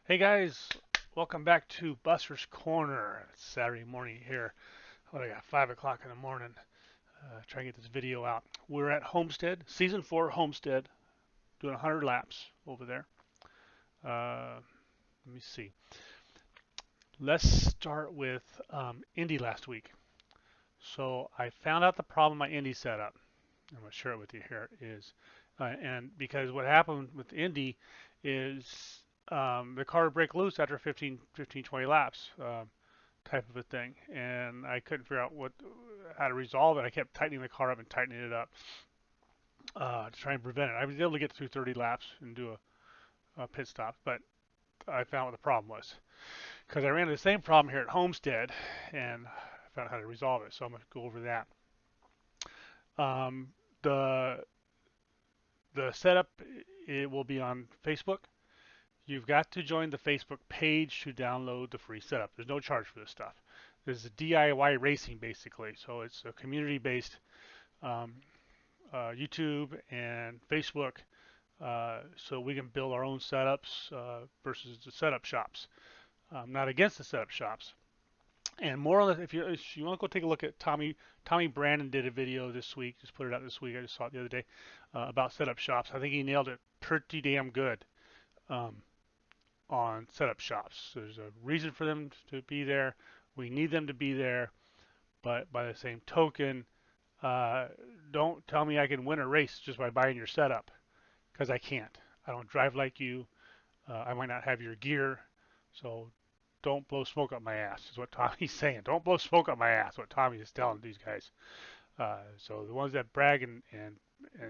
Hey guys, welcome back to Buster's Corner. It's Saturday morning here. What I got, 5 o'clock in the morning. Trying to get this video out. We're at Homestead, Season 4 Homestead, doing 100 laps over there. Let me see. Let's start with Indy last week. So I found out the problem with my Indy setup. I'm going to share it with you here. And because what happened with Indy is the car would break loose after 15, 20 laps. Type of a thing, and I couldn't figure out how to resolve it. I kept tightening the car up and tightening it up to try and prevent it. I was able to get through 30 laps and do a pit stop, but I found what the problem was because I ran into the same problem here at Homestead, and I found out how to resolve it. So I'm going to go over that. Um, the the setup, it will be on Facebook. You've got to join the Facebook page to download the free setup. There's no charge for this stuff. This is DIY racing basically, so it's a community-based um, YouTube and Facebook, so we can build our own setups versus the setup shops. I'm not against the setup shops. And more on the, if you want to go take a look at Tommy Brandon did a video this week, just put it out this week. I just saw it the other day about setup shops. I think he nailed it pretty damn good um, on setup shops. There's a reason for them to be there. We need them to be there, but by the same token, uh, don't tell me I can win a race just by buying your setup, because I can't. I don't drive like you. I might not have your gear, so don't blow smoke up my ass, is what Tommy's saying. Don't blow smoke up my ass, what Tommy is telling these guys. So the ones that brag and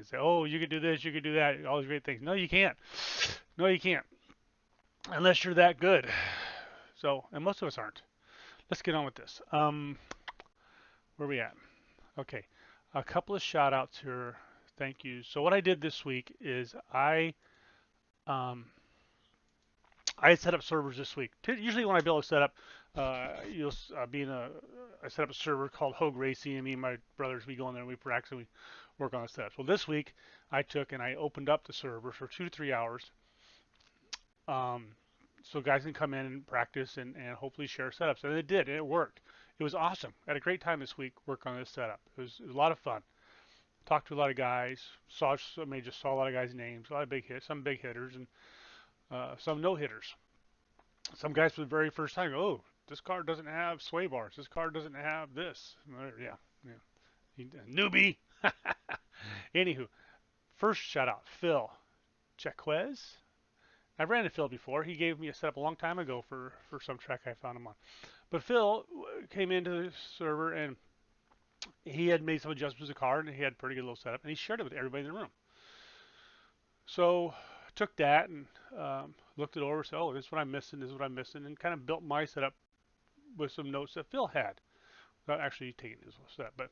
say, oh, you can do this, you can do that, all these great things. No, you can't. No, you can't. Unless you're that good. So, and most of us aren't. Let's get on with this. Where are we at? Okay. A couple of shout outs here. Thank you. So what I did this week is um, I set up servers this week. Usually when I build a setup, you'll be in I set up a server called Hogue Racing, and me and my brothers, we go in there and we practice and we work on the setup. So this week I took and I opened up the server for 2 to 3 hours, um, so guys can come in and practice and hopefully share setups. And it did, and it worked. It was awesome. I had a great time this week working on this setup. It was a lot of fun. Talked to a lot of guys. Just saw a lot of guys' names. A lot of big hits, some big hitters, and some no hitters. Some guys for the very first time go, "Oh, this car doesn't have sway bars. This car doesn't have this." Yeah, yeah. Newbie. Anywho, first shout out, Phil Jaquez. I've ran into Phil before. He gave me a setup a long time ago for some track I found him on. But Phil came into the server and he had made some adjustments to the car and he had a pretty good little setup and he shared it with everybody in the room. So took that and looked it over. Said, "Oh, this is what I'm missing. This is what I'm missing," and kind of built my setup with some notes that Phil had, without actually taking his setup. But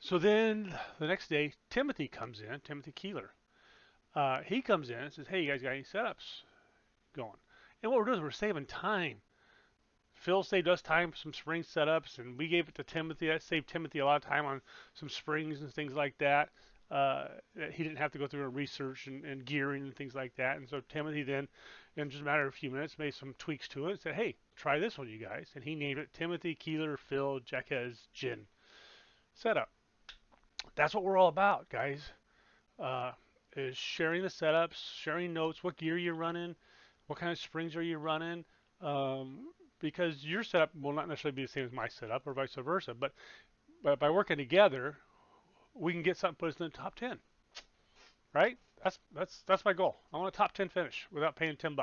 so then the next day, Timothy comes in. Timothy Keeler. He comes in and says, "Hey, you guys got any setups going?" And what we're doing is we're saving time. Phil saved us time for some spring setups, and we gave it to Timothy. That saved Timothy a lot of time on some springs and things like that. That he didn't have to go through a research and gearing and things like that. And so Timothy then, in just a matter of a few minutes, made some tweaks to it and said, "Hey, try this one, you guys." And he named it Timothy Keeler Phil Jaquez Gin Setup. That's what we're all about, guys. Uh, is sharing the setups, sharing notes, what gear you're running, what kind of springs are you running, because your setup will not necessarily be the same as my setup or vice versa. But by working together, we can get something put us in the top 10, right? That's my goal. I want a top 10 finish without paying $10.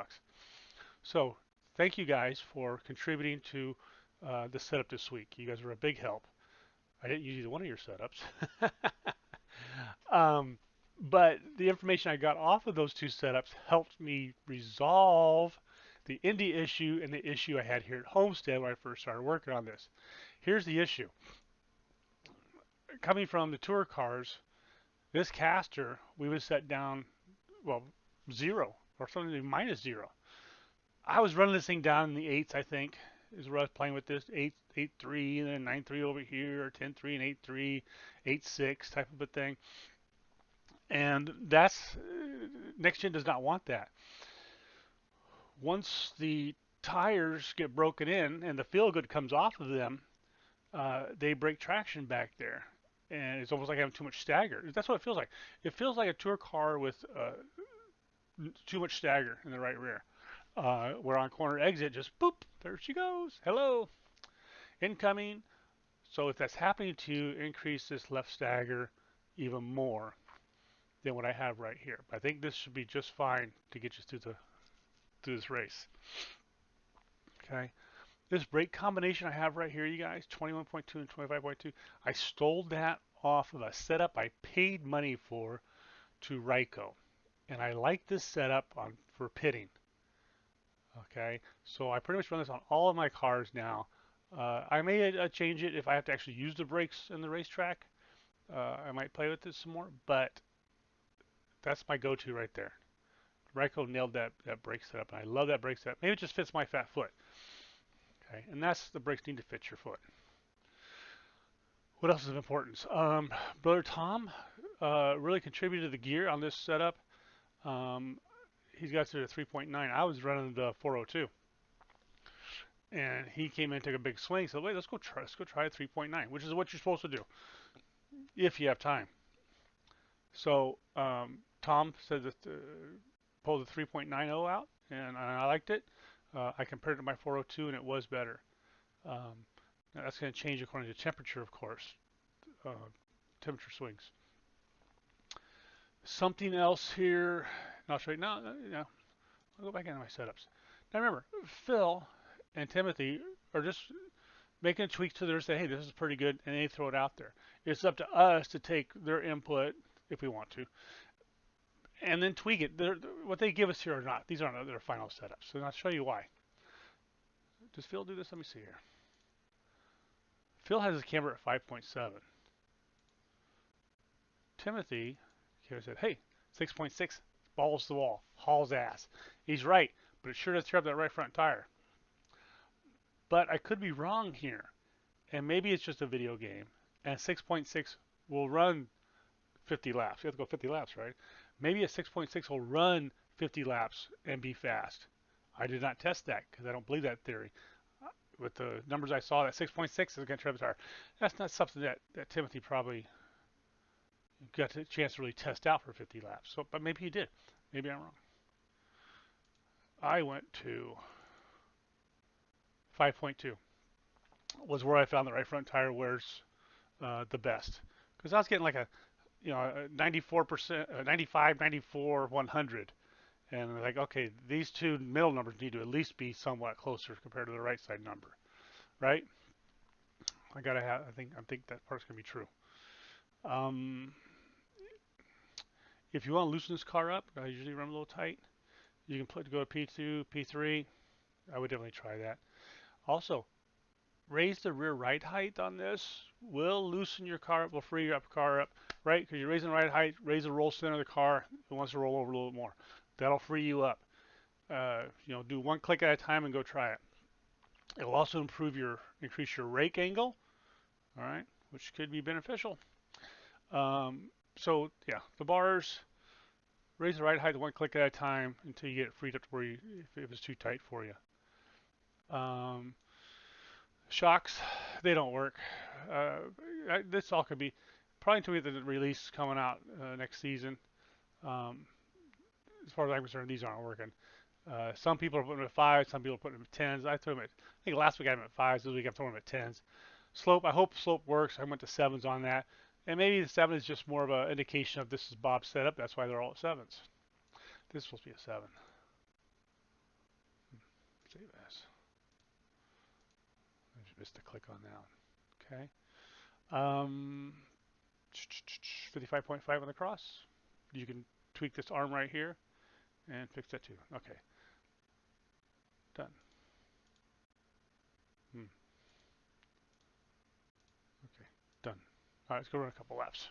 So thank you guys for contributing to the setup this week. You guys were a big help. I didn't use either one of your setups. um, but the information I got off of those two setups helped me resolve the Indy issue and the issue I had here at Homestead when I first started working on this. Here's the issue. Coming from the tour cars, this caster, we would set down, well, zero or something minus zero. I was running this thing down in the eights, I think, is where I was playing with this 8.3 and then 9.3 over here, or 10.3 and 8.3, 8.6 type of a thing. And that's, Next Gen does not want that. Once the tires get broken in and the feel good comes off of them, they break traction back there. And it's almost like having too much stagger. That's what it feels like. It feels like a tour car with too much stagger in the right rear. Where on corner exit, just boop, there she goes. Hello, incoming. So if that's happening to you, increase this left stagger even more than what I have right here. But I think this should be just fine to get you through this race. Okay. This brake combination I have right here, you guys, 21.2 and 25.2, I stole that off of a setup I paid money for to Ryco. And I like this setup for pitting. Okay, so I pretty much run this on all of my cars now. I may change it if I have to actually use the brakes in the racetrack. I might play with this some more, but that's my go-to right there. Ryco nailed that brake setup, and I love that brake setup. Maybe it just fits my fat foot. Okay, and that's the brakes need to fit your foot. What else is of importance? Brother Tom really contributed to the gear on this setup. Um, he's got to the 3.9. I was running the 402, and he came in and took a big swing. So wait, let's go try a 3.9, which is what you're supposed to do if you have time. So Tom said that pulled the 3.90 out, and I liked it. I compared it to my 402, and it was better. Now that's going to change according to temperature, of course. Uh, Temperature swings. Something else here. I'll show you. No, I'll go back into my setups. Now remember, Phil and Timothy are just making tweaks to theirs. Say, hey, this is pretty good, and they throw it out there. It's up to us to take their input if we want to, and then tweak it. What they give us here are not. These aren't their final setups. So I'll show you why. Does Phil do this? Let me see here. Phil has his camber at 5.7. Timothy said, hey, 6.6, balls to the wall, hauls ass. He's right, but it sure does tear up that right front tire. But I could be wrong here, and maybe it's just a video game, and 6.6 will run 50 laps. You have to go 50 laps, right? Maybe a 6.6 will run 50 laps and be fast. I did not test that because I don't believe that theory. With the numbers I saw, that 6.6 is going to tear up the tire. That's not something that Timothy probably got a chance to really test out for 50 laps. So, but maybe he did. Maybe I'm wrong. I went to 5.2 was where I found the right front tire wears the best, because I was getting like a 94%, 95, 94, 100, and like, okay, these two middle numbers need to at least be somewhat closer compared to the right side number, right? I think that part's gonna be true. Um, if you want to loosen this car up, I usually run a little tight. You can go to P2, P3. I would definitely try that. Also, raise the rear ride height on this. Will loosen your car up, will free your car up, right? Because you're raising the ride height, raise the roll center of the car. It wants to roll over a little bit more. That'll free you up. Do one click at a time and go try it. It will also increase your rake angle, all right, which could be beneficial. So yeah, the bars, raise the ride height one click at a time until you get it freed up to where if it's too tight for you. Shocks, they don't work. This all could be probably until we get the release coming out next season. Um, as far as I'm concerned, these aren't working. Some people are putting them at 5, some people are putting them at 10s. I think last week I had them at 5s, this week I'm throwing them at 10s. Slope, I hope slope works. I went to 7s on that. And maybe the 7 is just more of an indication of this is Bob's setup. That's why they're all at 7s. This is supposed to be a 7. Save as. I just missed a click on that one. Okay. 55.5 on the cross. You can tweak this arm right here and fix that too. Okay. Done. Okay. Done. All right, let's go run a couple laps.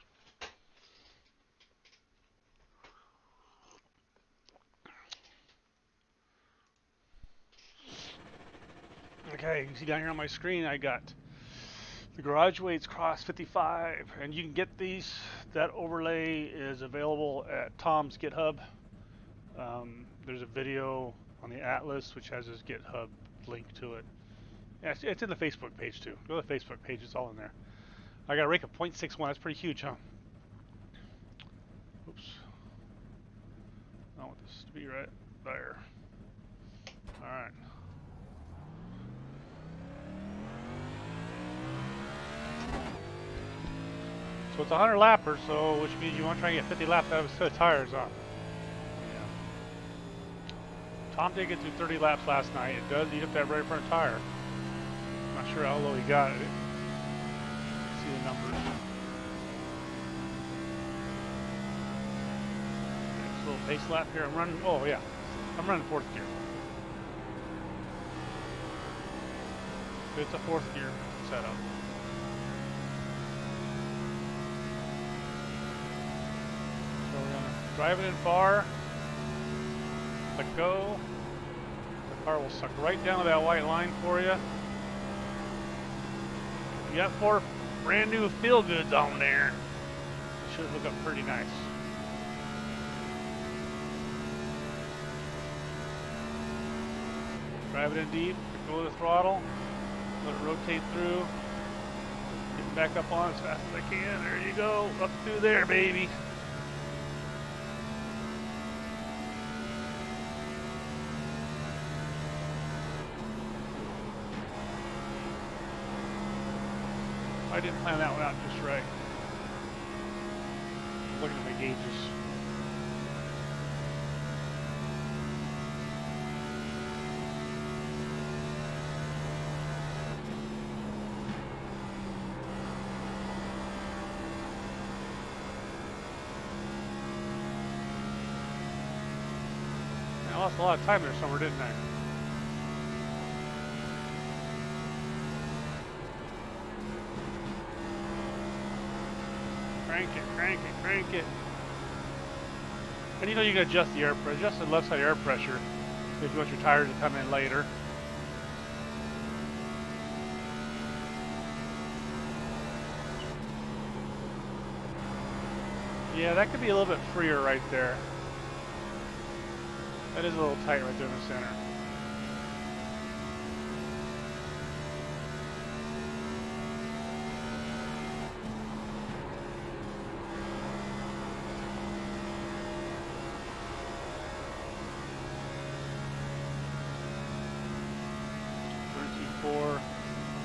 Okay, you can see down here on my screen I got the garage weights cross 55, and you can get these. That overlay is available at Tom's GitHub. There's a video on the Atlas, which has his GitHub link to it. Yeah, it's in the Facebook page too. Go to the Facebook page; it's all in there. I got a rake of 0.61. That's pretty huge, huh? Oops. I want this to be right there. All right. So it's a 100 lapper, so which means you want to try and get 50 laps out of a set of tires, huh? Yeah. Tom did get through 30 laps last night. It does eat up that right front tire. I'm not sure how low he got it. See the numbers. Next little pace lap here. I'm running. Oh yeah, I'm running fourth gear. It's a fourth gear setup. So we're gonna drive it in far. Let go. The car will suck right down to that white line for you. You got 4 brand new feel goods on there. Should hook up pretty nice. Drive it in deep, go to the throttle, let it rotate through, get back up on as fast as I can. There you go, up through there, baby. I didn't plan that one out just right. Looking at my gauges. I lost a lot of time there somewhere, didn't I? Crank it, crank it, crank it. And you know you can adjust the air pressure, adjust the left side air pressure if you want your tires to come in later. Yeah, that could be a little bit freer right there. That is a little tight right there in the center.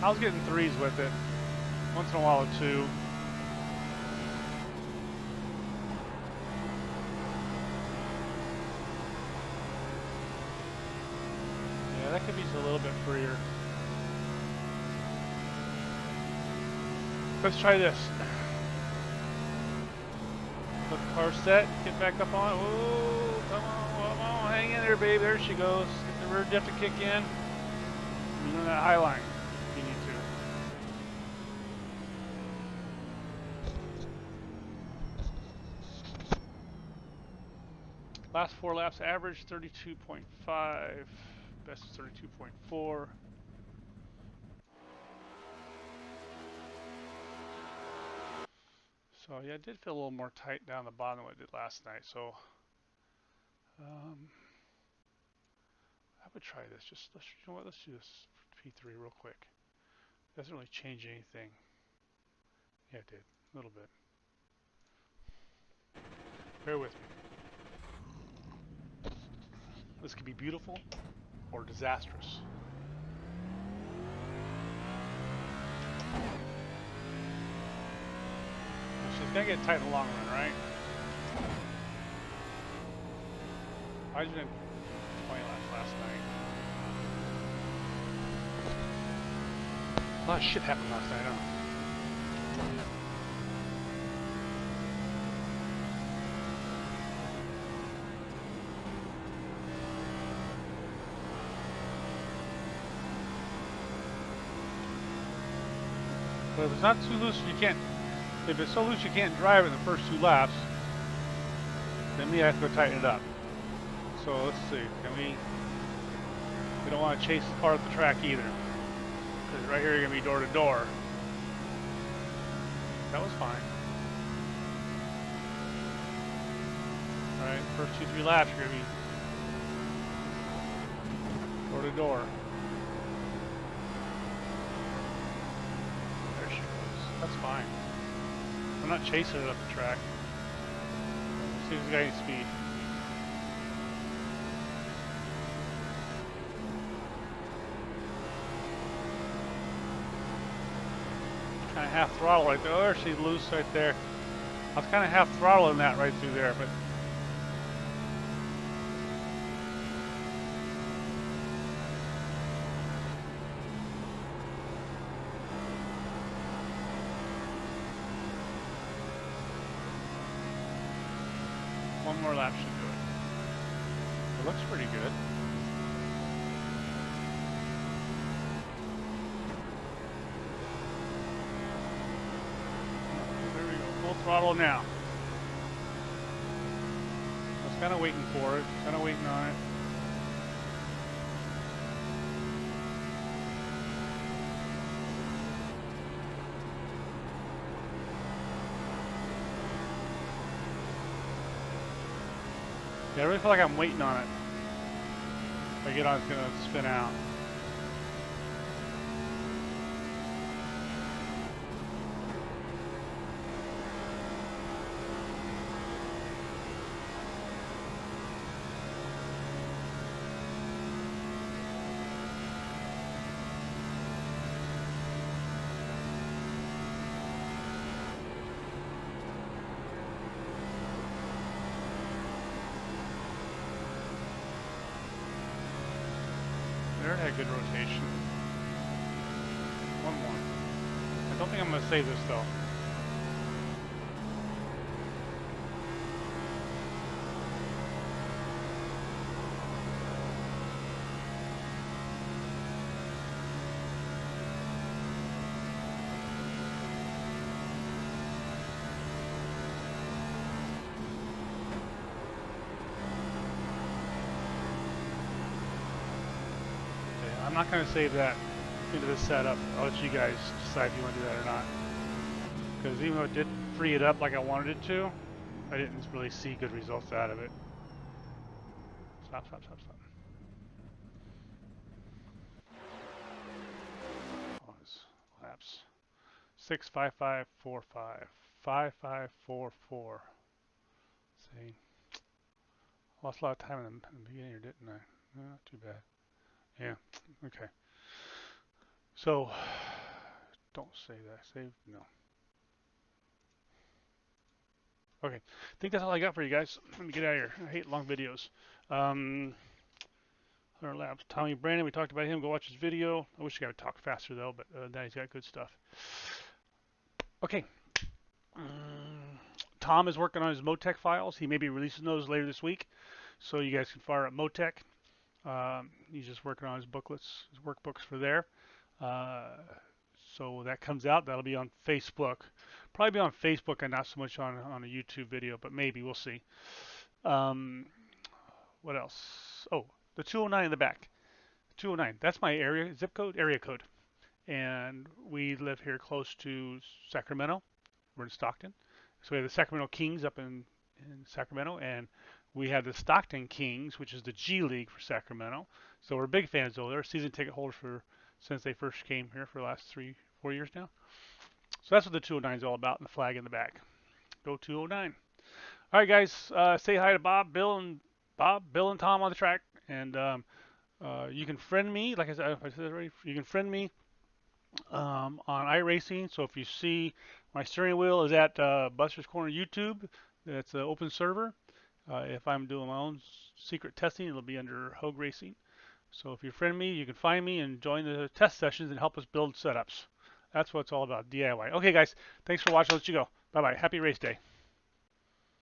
I was getting 3s with it. Once in a while a 2. Yeah, that could be just a little bit freer. Let's try this. Let the car set, get back up on it. Whoa, come on, hang in there, babe. There she goes. Get the rear diff to kick in. You're on that high line. You need to. Last 4 laps average 32.5. Best is 32.4. So yeah, it did feel a little more tight down the bottom than what it did last night. So I would try this. Just you know what? Let's do this P3 real quick. Doesn't really change anything. Yeah, it did a little bit. Bear with me. This could be beautiful or disastrous. She's gonna get tight in the long run, right? I was in 20 laps last night. A lot of shit happened last night, huh? But if it's not too loose, you can't. If it's so loose you can't drive it in the first 2 laps, then we have to go tighten it up. So let's see. Can we? We don't want to chase the car up the track either, because right here you're gonna be door to door. That was fine. All right, first 2-3 laps you're gonna be door. There she goes. That's fine. I'm not chasing it up the track. See if it's got any speed. Kind of half throttle right there. Oh, she's loose right there. I was kind of half throttling that right through there, but one more lap should do it. It looks pretty good. There we go. Full throttle now. I was kind of waiting for it. Kind of waiting on it. Yeah, I really feel like I'm waiting on it. If I get on, it's going to spin out. There, it had good rotation. One more. I don't think I'm going to save this though. I'm not going to save that into the setup. I'll let you guys decide if you want to do that or not. Because even though it did free it up like I wanted it to, I didn't really see good results out of it. Stop, stop, stop, stop. Pause. Laps. 65545. 5544. See? Lost a lot of time in the beginning here, didn't I? No, not too bad. Yeah, okay. So, don't save that. Save, no. Okay, I think that's all I got for you guys. Let me get out of here. I hate long videos. 100 laps. Tommy Brandon, we talked about him. Go watch his video. I wish I could talk faster though, but now he's got good stuff. Okay. Tom is working on his Motec files. He may be releasing those later this week, so you guys can fire up Motec. He's just working on his booklets, his workbooks for there. So that comes out. That'll be on Facebook. Probably be on Facebook and not so much on a YouTube video, but maybe we'll see. What else? Oh, the 209 in the back. 209. That's my area area code, and we live here close to Sacramento. We're in Stockton, so we have the Sacramento Kings up in Sacramento, and we have the Stockton Kings, which is the G League for Sacramento. So we're big fans over there. Season ticket holders since they first came here for the last 3-4 years now. So that's what the 209 is all about, and the flag in the back. Go 209. All right, guys. Say hi to Bill and Tom on the track, and you can friend me. Like I said already, you can friend me on Iracing. So if you see my steering wheel is at Buster's Corner YouTube, that's an open server. If I'm doing my own secret testing, it'll be under Hogue Racing. So if you friend me, you can find me and join the test sessions and help us build setups. That's what it's all about, DIY. Okay, guys, thanks for watching. I'll let you go. Bye-bye. Happy race day.